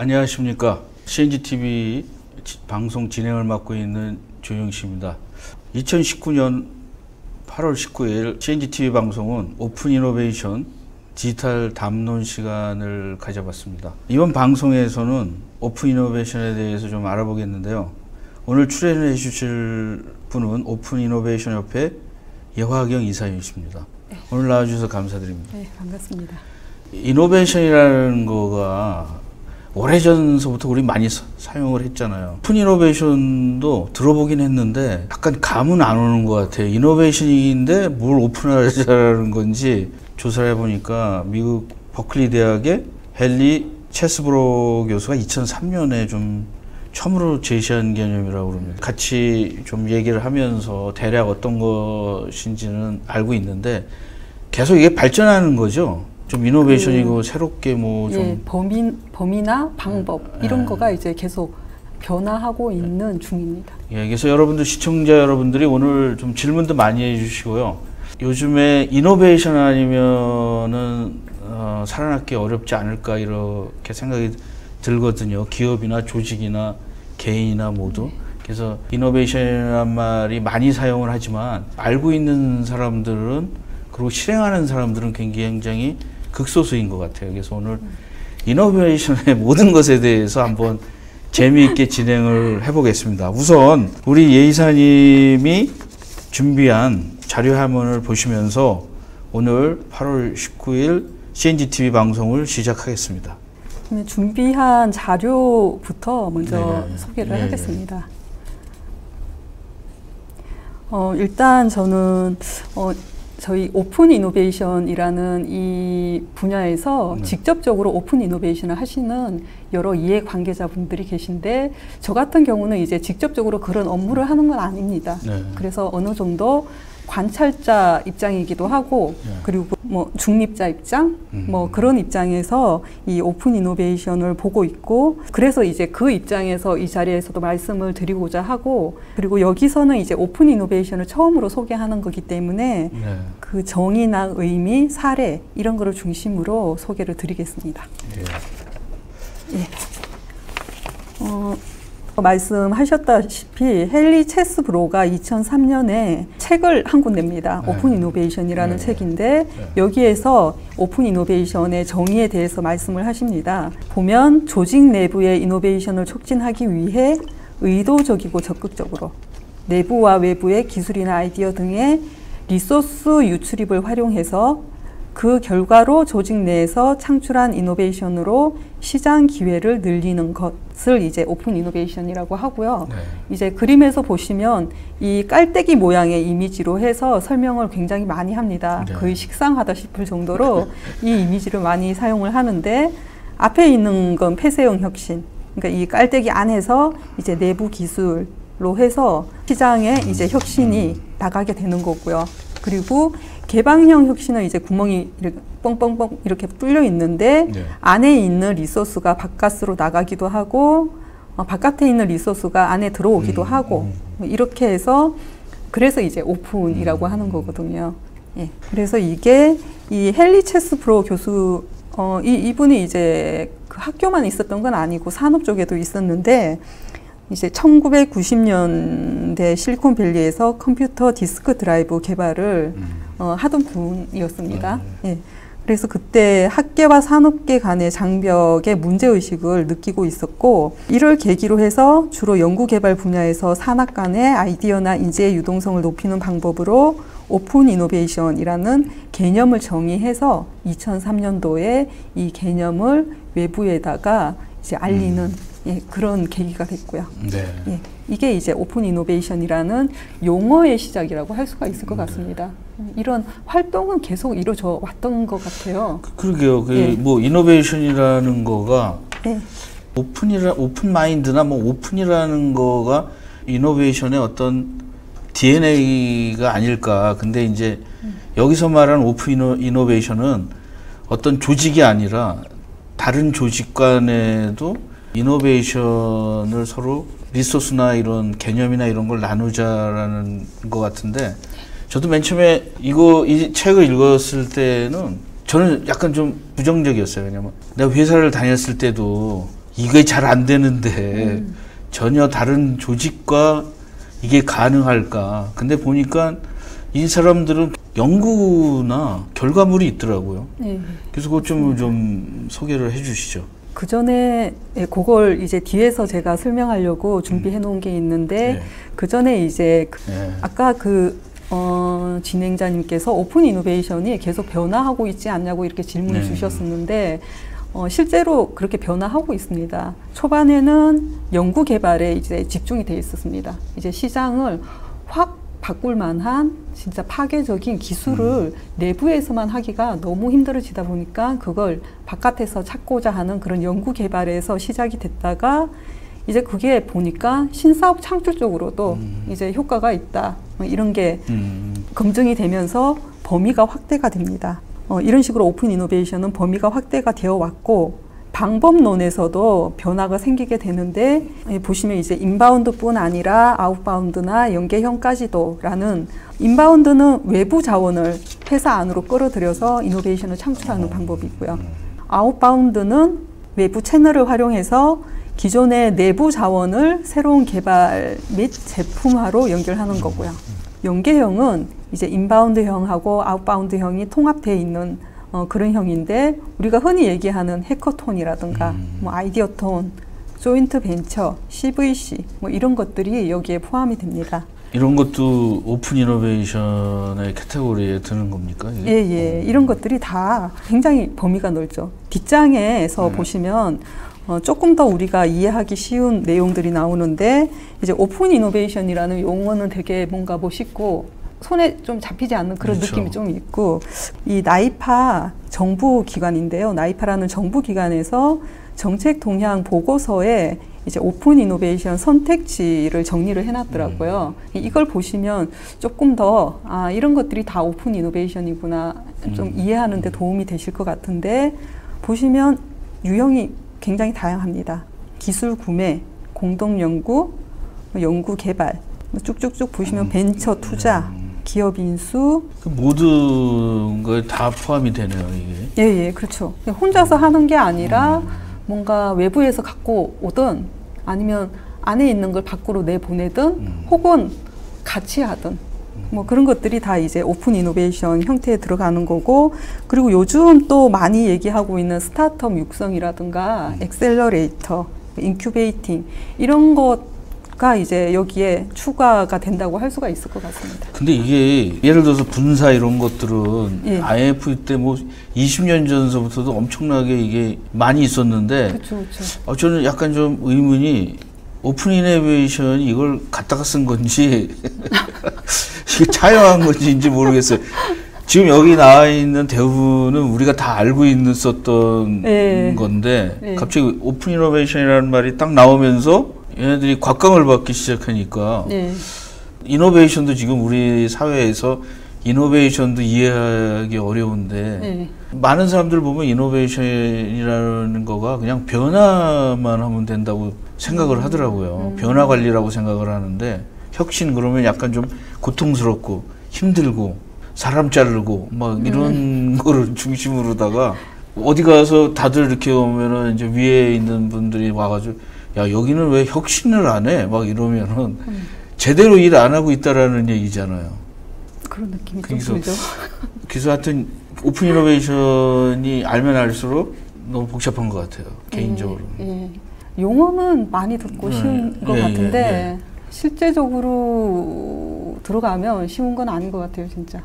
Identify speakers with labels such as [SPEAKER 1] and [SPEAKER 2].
[SPEAKER 1] 안녕하십니까. CNGTV 방송 진행을 맡고 있는 조영식입니다. 2019년 8월 19일 CNGTV 방송은 오픈 이노베이션 디지털 담론 시간을 가져봤습니다. 이번 방송에서는 오픈 이노베이션에 대해서 좀 알아보겠는데요. 오늘 출연해 주실 분은 오픈 이노베이션 협회 예화경 이사님이십니다. 네. 오늘 나와주셔서 감사드립니다.
[SPEAKER 2] 네, 반갑습니다.
[SPEAKER 1] 이노베이션이라는 거가 오래전서부터 우리 많이 사용을 했잖아요. 오픈 이노베이션도 들어보긴 했는데 약간 감은 안 오는 것 같아요. 이노베이션인데 뭘 오픈하자는 건지 조사를 해보니까 미국 버클리 대학의 헨리 체스브로 교수가 2003년에 좀 처음으로 제시한 개념이라고 그럽니다. 같이 좀 얘기를 하면서 대략 어떤 것인지는 알고 있는데 계속 이게 발전하는 거죠. 좀 이노베이션이고 새롭게 뭐 좀
[SPEAKER 2] 범위나 방법 이런 거가 이제 계속 변화하고 있는 중입니다.
[SPEAKER 1] 예, 그래서 여러분들 시청자 여러분들이 오늘 좀 질문도 많이 해주시고요. 요즘에 이노베이션 아니면은 살아남기 어렵지 않을까 이렇게 생각이 들거든요. 기업이나 조직이나 개인이나 모두. 그래서 이노베이션이라는 말이 많이 사용을 하지만 알고 있는 사람들은 그리고 실행하는 사람들은 굉장히 극소수인 것 같아요. 그래서 오늘 이노베이션의 모든 것에 대해서 한번 재미있게 진행을 해보겠습니다. 우선 우리 예 이사님이 준비한 자료 화면을 보시면서 오늘 8월 19일 CNGTV 방송을 시작하겠습니다.
[SPEAKER 2] 준비한 자료부터 먼저 소개를 하겠습니다. 일단 저는 저희 오픈 이노베이션이라는 이 분야에서 직접적으로 오픈 이노베이션을 하시는 여러 이해 관계자분들이 계신데 저 같은 경우는 이제 직접적으로 그런 업무를 하는 건 아닙니다. 그래서 어느 정도 관찰자 입장이기도 하고 그리고 뭐 중립자 입장 뭐 그런 입장에서 이 오픈 이노베이션을 보고 있고 그래서 이제 그 입장에서 이 자리에서도 말씀을 드리고자 하고 그리고 여기서는 이제 오픈 이노베이션을 처음으로 소개하는 거기 때문에 그 정의나 의미, 사례 이런 거를 중심으로 소개를 드리겠습니다. 예. 말씀하셨다시피 헨리 체스브로가 2003년에 책을 한 권 냅니다. 오픈 이노베이션이라는 책인데 여기에서 오픈 이노베이션의 정의에 대해서 말씀을 하십니다. 보면 조직 내부의 이노베이션을 촉진하기 위해 의도적이고 적극적으로 내부와 외부의 기술이나 아이디어 등의 리소스 유출입을 활용해서 그 결과로 조직 내에서 창출한 이노베이션으로 시장 기회를 늘리는 것을 이제 오픈 이노베이션이라고 하고요. 이제 그림에서 보시면 이 깔때기 모양의 이미지로 해서 설명을 굉장히 많이 합니다. 거의 식상하다 싶을 정도로 이 이미지를 많이 사용을 하는데 앞에 있는 건 폐쇄형 혁신. 그러니까 이 깔때기 안에서 이제 내부 기술로 해서 시장에 이제 혁신이 나가게 되는 거고요. 그리고 개방형 혁신은 이제 구멍이 이렇게 뻥뻥뻥 이렇게 뚫려 있는데 안에 있는 리소스가 바깥으로 나가기도 하고 바깥에 있는 리소스가 안에 들어오기도 하고 이렇게 해서 그래서 이제 오픈이라고 하는 거거든요. 예. 그래서 이게 이 헨리 체스브로 교수 이분이 이제 그 학교만 있었던 건 아니고 산업 쪽에도 있었는데 이제 1990년대 실리콘밸리에서 컴퓨터 디스크 드라이브 개발을 하던 분이었습니다. 예. 그래서 그때 학계와 산업계 간의 장벽의 문제의식을 느끼고 있었고 이를 계기로 해서 주로 연구개발 분야에서 산학 간의 아이디어나 인재의 유동성을 높이는 방법으로 오픈 이노베이션이라는 개념을 정의해서 2003년도에 이 개념을 외부에다가 이제 알리는 그런 계기가 됐고요. 예, 이게 이제 오픈 이노베이션이라는 용어의 시작이라고 할 수가 있을 것 같습니다. 이런 활동은 계속 이루어져 왔던 것 같아요.
[SPEAKER 1] 그러게요. 뭐 이노베이션이라는 거가 오픈 마인드나 뭐 오픈이라는 거가 이노베이션의 어떤 DNA가 아닐까. 근데 이제 여기서 말하는 오픈 이노베이션은 어떤 조직이 아니라 다른 조직 간에도 이노베이션을 서로 리소스나 이런 개념이나 이런 걸 나누자라는 것 같은데 저도 맨 처음에 이 책을 읽었을 때는 저는 약간 좀 부정적이었어요. 왜냐면 내가 회사를 다녔을 때도 이게 잘 안 되는데 전혀 다른 조직과 이게 가능할까? 근데 보니까 이 사람들은 연구나 결과물이 있더라고요.
[SPEAKER 2] 네.
[SPEAKER 1] 그래서 그것 좀 소개를 해주시죠.
[SPEAKER 2] 그 전에 그걸 이제 뒤에서 제가 설명하려고 준비해 놓은 게 있는데
[SPEAKER 1] 네.
[SPEAKER 2] 그 전에 이제
[SPEAKER 1] 네.
[SPEAKER 2] 아까 진행자님께서 오픈 이노베이션이 계속 변화하고 있지 않냐고 이렇게 질문을
[SPEAKER 1] 네.
[SPEAKER 2] 주셨었는데 실제로 그렇게 변화하고 있습니다. 초반에는 연구 개발에 이제 집중이 돼 있었습니다. 이제 시장을 확 바꿀 만한 진짜 파괴적인 기술을 내부에서만 하기가 너무 힘들어지다 보니까 그걸 바깥에서 찾고자 하는 그런 연구 개발에서 시작이 됐다가 이제 그게 보니까 신사업 창출 쪽으로도 이제 효과가 있다. 이런 게 검증이 되면서 범위가 확대가 됩니다. 이런 식으로 오픈 이노베이션은 범위가 확대가 되어 왔고 방법론에서도 변화가 생기게 되는데 보시면 이제 인바운드뿐 아니라 아웃바운드나 연계형까지도라는 인바운드는 외부 자원을 회사 안으로 끌어들여서 이노베이션을 창출하는 방법이고요. 아웃바운드는 외부 채널을 활용해서 기존의 내부 자원을 새로운 개발 및 제품화로 연결하는 거고요. 연계형은 이제 인바운드형하고 아웃바운드형이 통합되어 있는 그런 형인데 우리가 흔히 얘기하는 해커톤이라든가 뭐 아이디어톤, 조인트 벤처, CVC 뭐 이런 것들이 여기에 포함이 됩니다.
[SPEAKER 1] 이런 것도 오픈 이노베이션의 카테고리에 드는 겁니까? 이게?
[SPEAKER 2] 예. 이런 것들이 다 굉장히 범위가 넓죠. 뒷장에서 보시면 조금 더 우리가 이해하기 쉬운 내용들이 나오는데 이제 오픈 이노베이션이라는 용어는 되게 뭔가 멋있고 손에 좀 잡히지 않는 그런
[SPEAKER 1] 그렇죠.
[SPEAKER 2] 느낌이 좀 있고 이 나이파 정부기관인데요. 나이파라는 정부기관에서 정책 동향 보고서에 이제 오픈 이노베이션 선택지를 정리를 해놨더라고요. 이걸 보시면 조금 더 이런 것들이 다 오픈 이노베이션이구나 좀 이해하는 데 도움이 되실 것 같은데 보시면 유형이 굉장히 다양합니다. 기술 구매, 공동 연구, 연구 개발 쭉쭉쭉 보시면 벤처 투자, 기업 인수
[SPEAKER 1] 그 모든 거에 다 포함이 되네요, 이게.
[SPEAKER 2] 예, 그렇죠. 혼자서 하는 게 아니라 뭔가 외부에서 갖고 오든 아니면 안에 있는 걸 밖으로 내보내든 혹은 같이 하든 뭐 그런 것들이 다 이제 오픈 이노베이션 형태에 들어가는 거고 그리고 요즘 또 많이 얘기하고 있는 스타트업 육성이라든가 엑셀러레이터, 인큐베이팅 이런 것가 이제 여기에 추가가 된다고 할 수가 있을 것 같습니다.
[SPEAKER 1] 근데 이게 예를 들어서 분사 이런 것들은
[SPEAKER 2] 예.
[SPEAKER 1] IMF 때 뭐 20년 전서부터도 엄청나게 이게 많이 있었는데
[SPEAKER 2] 그렇죠.
[SPEAKER 1] 저는 약간 좀 의문이 오픈 이노베이션이 이걸 갖다가 쓴 건지 이게 차용한 건지인지 모르겠어요. 지금 여기 나와 있는 대부분은 우리가 다 알고 있었던 건데 갑자기 오픈 이노베이션이라는 말이 딱 나오면서 얘네들이 곽광을 받기 시작하니까 이노베이션도 지금 우리 사회에서 이노베이션도 이해하기 어려운데 많은 사람들 보면 이노베이션이라는 거가 그냥 변화만 하면 된다고 생각을 하더라고요. 변화 관리라고 생각을 하는데 혁신 그러면 약간 좀 고통스럽고 힘들고 사람 자르고 막 이런 거를 중심으로다가 어디 가서 다들 이렇게 오면은 이제 위에 있는 분들이 와가지고 야 여기는 왜 혁신을 안 해? 막 이러면은 제대로 일 안 하고 있다라는 얘기잖아요.
[SPEAKER 2] 그런 느낌이 좀 들죠.
[SPEAKER 1] 그래서 하여튼 오픈 이노베이션이 알면 알수록 너무 복잡한 것 같아요. 개인적으로.
[SPEAKER 2] 용어는 많이 듣고 쉬운 것 같은데 실제적으로 들어가면 쉬운 건 아닌 것 같아요, 진짜.